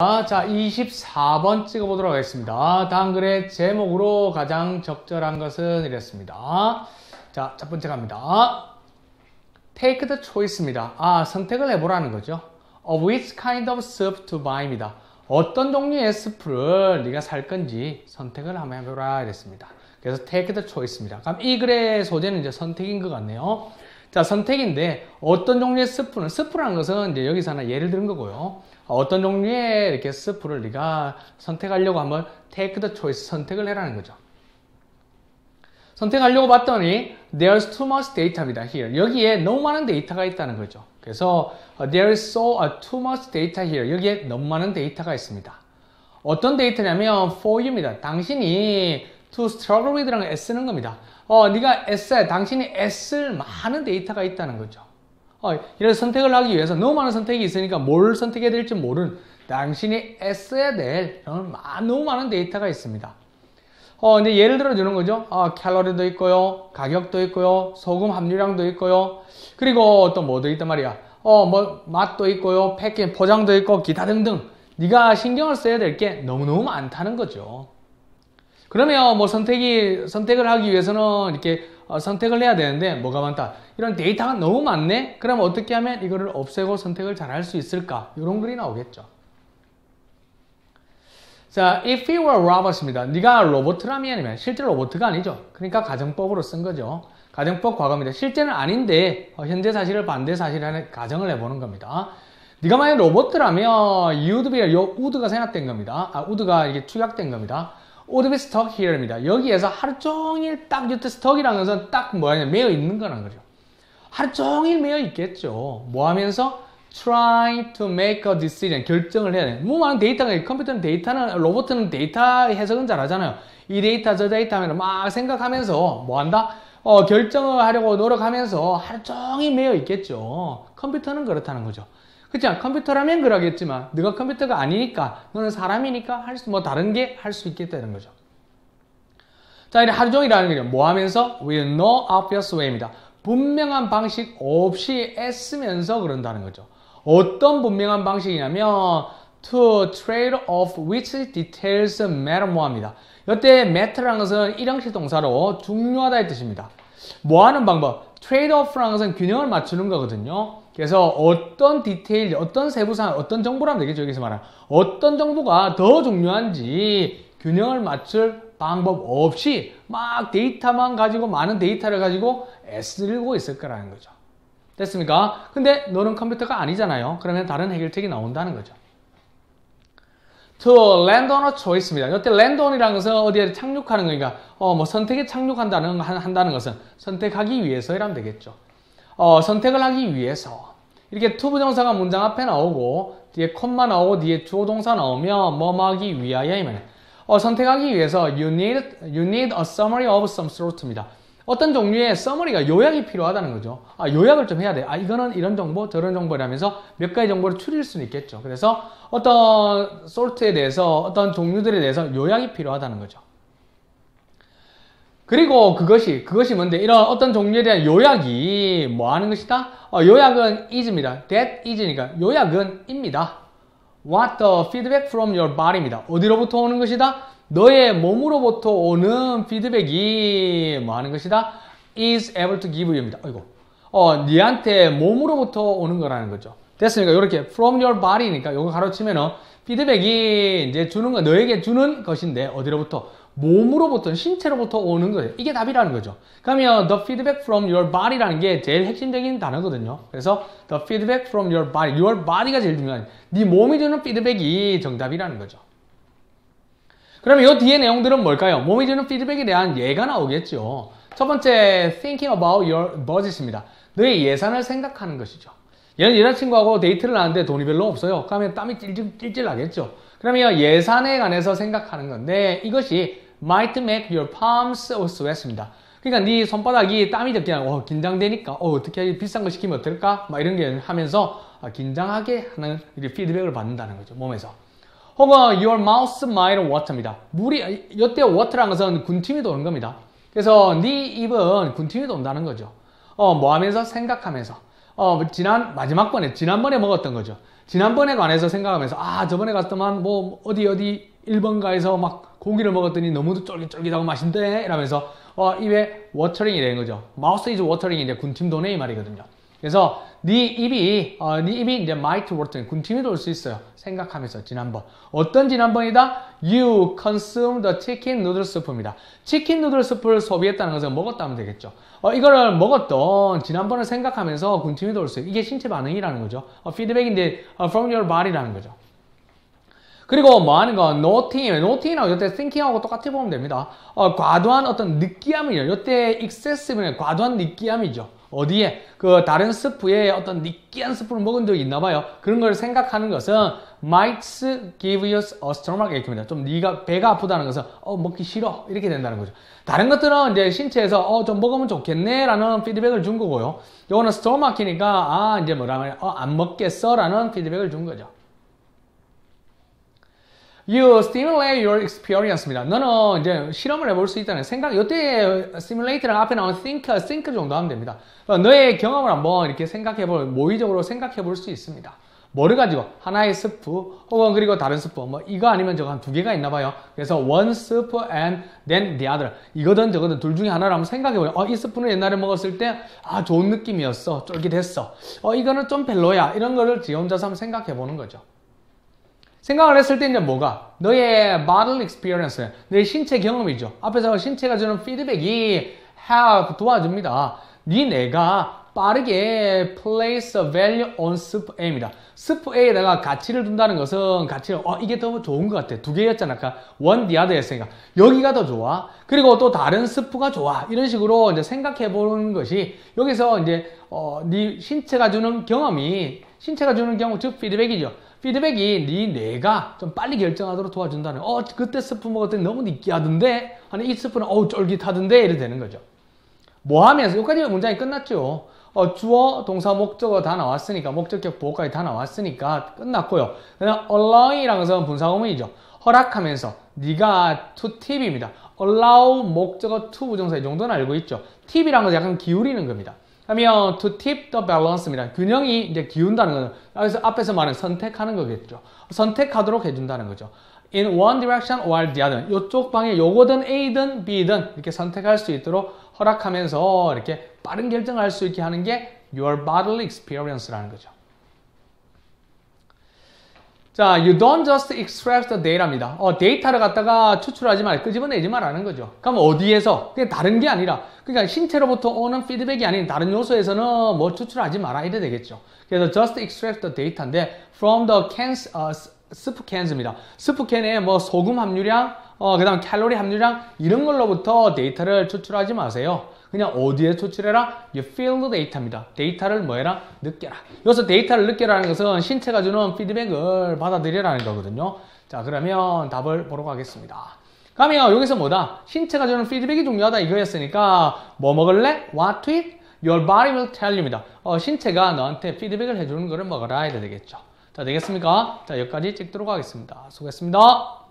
자, 24번 찍어보도록 하겠습니다. 다음 글의 제목으로 가장 적절한 것은 이랬습니다. 자, 첫 번째 갑니다. Take the choice입니다. 선택을 해보라는 거죠. Of which kind of soup to buy입니다. 어떤 종류의 스프를 네가 살 건지 선택을 한번 해보라 이랬습니다. 그래서 take the choice입니다. 그럼 이 글의 소재는 이제 선택인 것 같네요. 자, 선택인데 어떤 종류의 스프라는 것은 이제 여기서 하나 예를 들은 거고요. 어떤 종류의 이렇게 스프를 네가 선택하려고 한번 take the choice 선택을 해라는 거죠. 선택하려고 봤더니 there's too much data입니다. here. 여기에 너무 많은 데이터가 있다는 거죠. 그래서 there is too much data here. 여기에 너무 많은 데이터가 있습니다. 어떤 데이터냐면 for you입니다. 당신이 to struggle with라는 거 애쓰는 겁니다. 네가 애써야 당신이 애쓸 많은 데이터가 있다는 거죠. 이런 선택을 하기 위해서 너무 많은 선택이 있으니까 뭘 선택해야 될지 모르는 당신이 애써야 될 너무 많은 데이터가 있습니다. 이제 예를 들어 주는 거죠. 칼로리도 있고요, 가격도 있고요, 소금 함유량도 있고요, 그리고 또 뭐도 있단 말이야. 맛도 있고요, 패키지 포장도 있고, 기타 등등. 네가 신경을 써야 될 게 너무너무 많다는 거죠. 그러면 선택을 하기 위해서는 이렇게 선택을 해야 되는데 뭐가 많다. 이런 데이터가 너무 많네? 그러면 어떻게 하면 이거를 없애고 선택을 잘 할 수 있을까? 이런 글이 나오겠죠. 자, if you were a robot입니다. 네가 로봇이라면 실제 로봇가 아니죠. 그러니까 가정법으로 쓴 거죠. 가정법 과거입니다. 실제는 아닌데 현재 사실을 반대 사실을 가정을 해보는 겁니다. 네가 만약 로봇이라면 you'd be, would가 생략된 겁니다. would가 이게 축약된 겁니다. would be stuck here입니다. 여기에서 하루 종일 딱 stuck이라는 것은 딱 뭐냐 매여 있는 거라는 거죠. 하루 종일 매여 있겠죠. 뭐 하면서 try to make a decision 결정을 해야 돼. 뭐 많은 데이터가 컴퓨터는 로봇은 데이터 해석은 잘하잖아요. 이 데이터 저 데이터 하면 막 생각하면서 뭐 한다? 결정을 하려고 노력하면서 하루 종일 매여 있겠죠. 컴퓨터는 그렇다는 거죠. 그렇죠? 컴퓨터라면 그러겠지만 네가 컴퓨터가 아니니까 너는 사람이니까 다른 게 할 수 있겠다는 거죠. 자, 이제 하루 종일이라는 거죠. 뭐 하면서 with no obvious way입니다. 분명한 방식 없이 애쓰면서 그런다는 거죠. 어떤 분명한 방식이냐면 to trade off which details matter more입니다. 이때 matter라는 것은 일형식 동사로 중요하다 이 뜻입니다. 뭐 하는 방법? trade off라는 것은 균형을 맞추는 거거든요. 그래서 어떤 디테일, 어떤 세부사항, 어떤 정보라면 되겠죠. 여기서 말하는 어떤 정보가 더 중요한지 균형을 맞출 방법 없이 막 데이터만 가지고 많은 데이터를 가지고 애쓰고 있을 거라는 거죠. 됐습니까? 근데 너는 컴퓨터가 아니잖아요. 그러면 다른 해결책이 나온다는 거죠. to land on a choice입니다. 이때 land on이라는 것은 어디에 착륙하는 거니까 선택에 착륙한다는 것은 선택하기 위해서라면 되겠죠. 선택을 하기 위해서 이렇게 to 부정사가 문장 앞에 나오고 뒤에 콤마 나오고 뒤에 주어 동사 나오면 뭐 하기 위하여이면 선택하기 위해서 you need a summary of some sort입니다. 어떤 종류의 summary가 요약이 필요하다는 거죠. 요약을 좀 해야 돼. 이거는 이런 정보, 저런 정보라면서 몇 가지 정보를 추릴 수는 있겠죠. 그래서 어떤 sort에 대해서, 어떤 종류들에 대해서 요약이 필요하다는 거죠. 그리고 그것이 뭔데? 이런 어떤 종류에 대한 요약이 뭐 하는 것이다? 요약은 is입니다. That is니까 요약은 입니다. What the feedback from your body입니다. 어디로부터 오는 것이다? 너의 몸으로부터 오는 피드백이 뭐 하는 것이다? is able to give you입니다. 니한테 몸으로부터 오는 거라는 거죠. 됐습니까? 이렇게 from your body니까 이거 가로치면은 피드백이 이제 주는 거, 너에게 주는 것인데 어디로부터? 몸으로부터, 신체로부터 오는 거예요. 이게 답이라는 거죠. 그러면 the feedback from your body라는 게 제일 핵심적인 단어거든요. 그래서 the feedback from your body가 제일 중요한, 네 몸이 주는 피드백이 정답이라는 거죠. 그러면 이 뒤에 내용들은 뭘까요? 몸이 주는 피드백에 대한 예가 나오겠죠. 첫 번째, thinking about your budget입니다. 너의 예산을 생각하는 것이죠. 얘는 여자친구하고 데이트를 하는데 돈이 별로 없어요. 그러면 땀이 찔찔 나겠죠. 그러면 예산에 관해서 생각하는 건데 이것이 might make your palms sweat입니다. 그러니까 네 손바닥이 땀이 적게 나고 긴장되니까 어떻게 비싼 거 시키면 어떨까? 막 이런 게 하면서 긴장하게 하는 피드백을 받는다는 거죠. 몸에서. 혹은 your mouth might water입니다. 이때 water라는 것은 군침이 도는 겁니다. 그래서 네 입은 군침이 돈다는 거죠. 뭐 하면서? 생각하면서. 지난번에 먹었던 거죠. 지난번에 관해서 생각하면서 저번에 갔더만 뭐 어디 1번가에서 막 고기를 먹었더니 너무 쫄깃쫄깃하고 맛있대 이러면서 입에 워터링이 되는 거죠. 마우스 이즈 워터링이 이제 군침 도네 이 말이거든요. 그래서 네 입이 이제 might water 군침이 돌 수 있어요. 생각하면서 지난번 어떤 지난번이다? You consumed the chicken noodle soup입니다. 치킨 누들 스프를 소비했다는 것은 먹었다면 되겠죠. 이거를 먹었던 지난번을 생각하면서 군침이 돌 수 있어요. 이게 신체 반응이라는 거죠. 피드백인데 from your body라는 거죠. 그리고 뭐 하는 건 noting이라고 이때 thinking하고 똑같이 보면 됩니다. 과도한 어떤 느끼함이요. 이때 excessive는 과도한 느끼함이죠. 어디에? 그 다른 스프에 어떤 느끼한 스프를 먹은 적이 있나 봐요. 그런 걸 생각하는 것은 might give you a stomach ache입니다. 좀 네가 배가 아프다는 것은 먹기 싫어 이렇게 된다는 거죠. 다른 것들은 이제 신체에서 좀 먹으면 좋겠네 라는 피드백을 준 거고요. 요거는 stomach이니까 이제 뭐라면 안 먹겠어 라는 피드백을 준 거죠. You stimulate your experience입니다. 너는 이제 실험을 해볼 수 있다는 생각. 이때 stimulate랑 앞에 나온 think 정도 하면 됩니다. 너의 경험을 한번 이렇게 모의적으로 생각해볼 수 있습니다. 뭐를 가지고 하나의 스프 혹은 그리고 다른 스프 뭐 이거 아니면 저거 한 두 개가 있나 봐요. 그래서 one soup and then the other. 이거든 저거든 둘 중에 하나를 한번 생각해보요. 이 스프는 옛날에 먹었을 때 좋은 느낌이었어. 쫄깃했어. 이거는 좀 별로야. 이런 거를 지 혼자서 한번 생각해보는 거죠. 생각을 했을 때 이제 뭐가? 너의 bodily experience, 너의 신체 경험이죠. 앞에서 신체가 주는 피드백이 help 도와줍니다. 내가 빠르게 place a value on soup A입니다. soup A에다가 가치를 둔다는 것은 가치를 이게 더 좋은 것 같아. 두 개였잖아. 아까 one the other 했으니까 여기가 더 좋아. 그리고 또 다른 스프가 좋아. 이런 식으로 이제 생각해 보는 것이 여기서 이제 네 신체가 주는 경험, 즉 피드백이죠. 피드백이 뇌가 좀 빨리 결정하도록 도와준다는 그때 스프 먹었더니 너무 느끼하던데 아니 이 스프는 쫄깃하던데 이래 되는 거죠. 뭐 하면서 여기까지 문장이 끝났죠. 주어, 동사, 목적어 다 나왔으니까 목적격, 보호까지 다 나왔으니까 끝났고요. 그냥 allowing이라는 것은 분사구문이죠. 허락하면서 네가 to tip입니다. allow 목적어 to 부정사 이 정도는 알고 있죠. tip이라는 것은 약간 기울이는 겁니다. 그러면 to tip the balance입니다. 균형이 이제 기운다는 거는 그래서 앞에서 말하는 선택하는 거겠죠. 선택하도록 해준다는 거죠. In one direction or the other. 이쪽 방에 요거든 A든 B든 이렇게 선택할 수 있도록 허락하면서 이렇게 빠른 결정을 할 수 있게 하는 게 your bodily experience라는 거죠. 자, you don't just extract the data입니다. 데이터를 갖다가 추출하지 말, 끄집어내지 말라는 거죠. 그럼 어디에서? 그게 다른 게 아니라, 그러니까 신체로부터 오는 피드백이 아닌 다른 요소에서는 뭐 추출하지 마라 이래 되겠죠. 그래서 just extract the data인데 from the cans, 스프 캔즈입니다. 스프 캔에 뭐 소금 함유량, 그 다음 칼로리 함유량 이런 걸로부터 데이터를 추출하지 마세요. 그냥 어디에 추출해라? You feel the data입니다. 데이터를 뭐해라? 느껴라. 여기서 데이터를 느껴라는 것은 신체가 주는 피드백을 받아들여라는 거거든요. 자, 그러면 답을 보러 가겠습니다. 그러면 여기서 뭐다? 신체가 주는 피드백이 중요하다 이거였으니까 뭐 먹을래? What to eat? Your body will tell you입니다. 신체가 너한테 피드백을 해주는 거를 먹어라 해야 되겠죠. 자, 되겠습니까? 자, 여기까지 찍도록 하겠습니다. 수고했습니다.